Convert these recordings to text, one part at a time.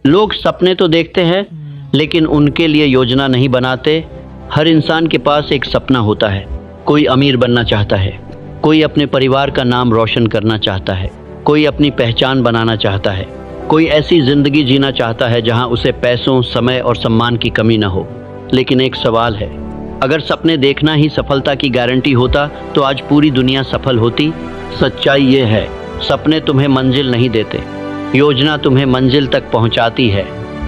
लोग सपने तो देखते हैं लेकिन उनके लिए योजना नहीं बनाते। हर इंसान के पास एक सपना होता है। कोई अमीर बनना चाहता है, कोई अपने परिवार का नाम रोशन करना चाहता है, कोई अपनी पहचान बनाना चाहता है, कोई ऐसी जिंदगी जीना चाहता है जहां उसे पैसों, समय और सम्मान की कमी न हो। लेकिन एक सवाल है, अगर सपने देखना ही सफलता की गारंटी होता तो आज पूरी दुनिया सफल होती। सच्चाई ये है, सपने तुम्हें मंजिल नहीं देते, योजना तुम्हें मंजिल तक पहुंचाती है।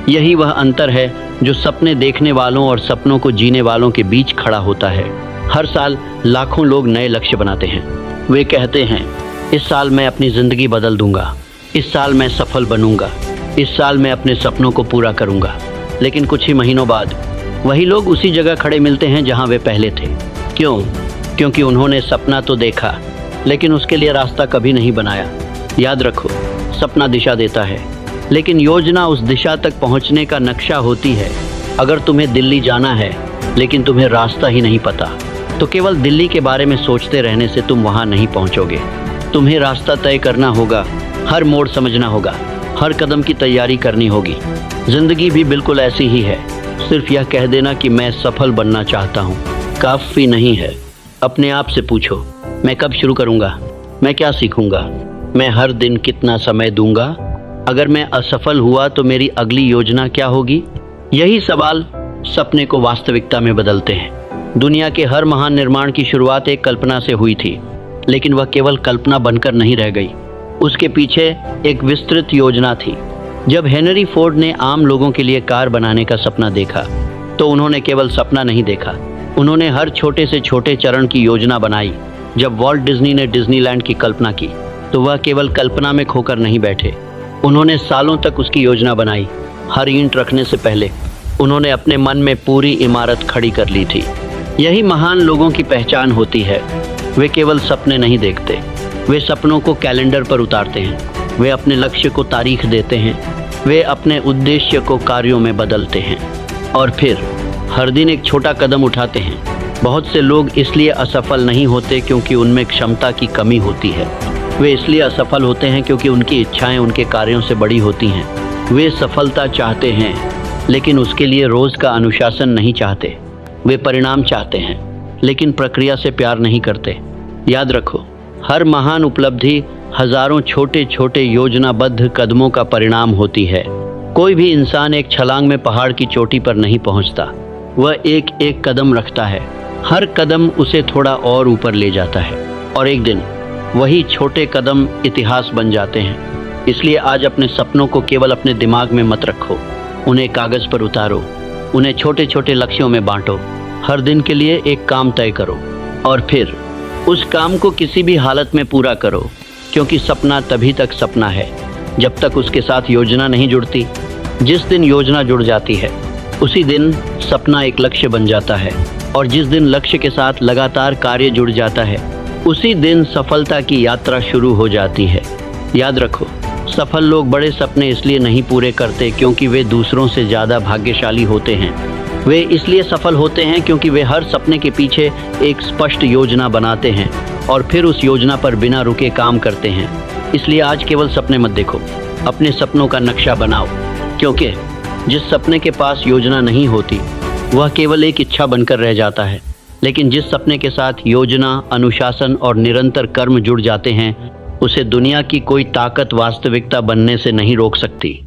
यही वह अंतर है जो सपने देखने वालों और सपनों को जीने वालों के बीच खड़ा होता है। हर साल लाखों लोग नए लक्ष्य बनाते हैं। वे कहते हैं, इस साल मैं अपनी ज़िंदगी बदल दूंगा, इस साल मैं सफल बनूंगा, इस साल मैं अपने सपनों को पूरा करूंगा। लेकिन कुछ ही महीनों बाद वही लोग उसी जगह खड़े मिलते हैं जहां वे पहले थे। क्यों? क्योंकि उन्होंने सपना तो देखा लेकिन उसके लिए रास्ता कभी नहीं बनाया। याद रखो, सपना दिशा देता है लेकिन योजना उस दिशा तक पहुंचने का नक्शा होती है। अगर तुम्हें दिल्ली जाना है लेकिन तुम्हें रास्ता ही नहीं पता तो केवल दिल्ली के बारे में सोचते रहने से तुम वहां नहीं पहुंचोगे। तुम्हें रास्ता तय करना होगा, हर मोड़ समझना होगा, हर कदम की तैयारी करनी होगी। जिंदगी भी बिल्कुल ऐसी ही है। सिर्फ यह कह देना कि मैं सफल बनना चाहता हूँ काफ़ी नहीं है। अपने आप से पूछो, मैं कब शुरू करूँगा, मैं क्या सीखूँगा, मैं हर दिन कितना समय दूंगा, अगर मैं असफल हुआ तो मेरी अगली योजना क्या होगी। यही सवाल सपने को वास्तविकता में बदलते हैं। दुनिया के हर महान निर्माण की शुरुआत एक कल्पना से हुई थी, लेकिन वह केवल कल्पना बनकर नहीं रह गई। उसके पीछे एक विस्तृत योजना थी। जब हेनरी फोर्ड ने आम लोगों के लिए कार बनाने का सपना देखा तो उन्होंने केवल सपना नहीं देखा, उन्होंने हर छोटे से छोटे चरण की योजना बनाई। जब वॉल्ट डिज्नी ने डिज्नीलैंड की कल्पना की तो वह केवल कल्पना में खोकर नहीं बैठे, उन्होंने सालों तक उसकी योजना बनाई। हर ईंट रखने से पहले उन्होंने अपने मन में पूरी इमारत खड़ी कर ली थी। यही महान लोगों की पहचान होती है। वे केवल सपने नहीं देखते, वे सपनों को कैलेंडर पर उतारते हैं, वे अपने लक्ष्य को तारीख देते हैं, वे अपने उद्देश्य को कार्यों में बदलते हैं और फिर हर दिन एक छोटा कदम उठाते हैं। बहुत से लोग इसलिए असफल नहीं होते क्योंकि उनमें क्षमता की कमी होती है। वे इसलिए असफल होते हैं क्योंकि उनकी इच्छाएं उनके कार्यों से बड़ी होती हैं। वे सफलता चाहते हैं लेकिन उसके लिए रोज़ का अनुशासन नहीं चाहते। वे परिणाम चाहते हैं लेकिन प्रक्रिया से प्यार नहीं करते। याद रखो, हर महान उपलब्धि हजारों छोटे छोटे योजनाबद्ध कदमों का परिणाम होती है। कोई भी इंसान एक छलांग में पहाड़ की चोटी पर नहीं पहुंचता, वह एक एक कदम रखता है। हर कदम उसे थोड़ा और ऊपर ले जाता है और एक दिन वही छोटे कदम इतिहास बन जाते हैं। इसलिए आज अपने सपनों को केवल अपने दिमाग में मत रखो, उन्हें कागज़ पर उतारो, उन्हें छोटे छोटे लक्ष्यों में बांटो। हर दिन के लिए एक काम तय करो और फिर उस काम को किसी भी हालत में पूरा करो, क्योंकि सपना तभी तक सपना है जब तक उसके साथ योजना नहीं जुड़ती। जिस दिन योजना जुड़ जाती है उसी दिन सपना एक लक्ष्य बन जाता है और जिस दिन लक्ष्य के साथ लगातार कार्य जुड़ जाता है उसी दिन सफलता की यात्रा शुरू हो जाती है। याद रखो, सफल लोग बड़े सपने इसलिए नहीं पूरे करते क्योंकि वे दूसरों से ज़्यादा भाग्यशाली होते हैं। वे इसलिए सफल होते हैं क्योंकि वे हर सपने के पीछे एक स्पष्ट योजना बनाते हैं और फिर उस योजना पर बिना रुके काम करते हैं। इसलिए आज केवल सपने मत देखो, अपने सपनों का नक्शा बनाओ, क्योंकि जिस सपने के पास योजना नहीं होती वह केवल एक इच्छा बनकर रह जाता है। लेकिन जिस सपने के साथ योजना, अनुशासन और निरंतर कर्म जुड़ जाते हैं उसे दुनिया की कोई ताकत वास्तविकता बनने से नहीं रोक सकती।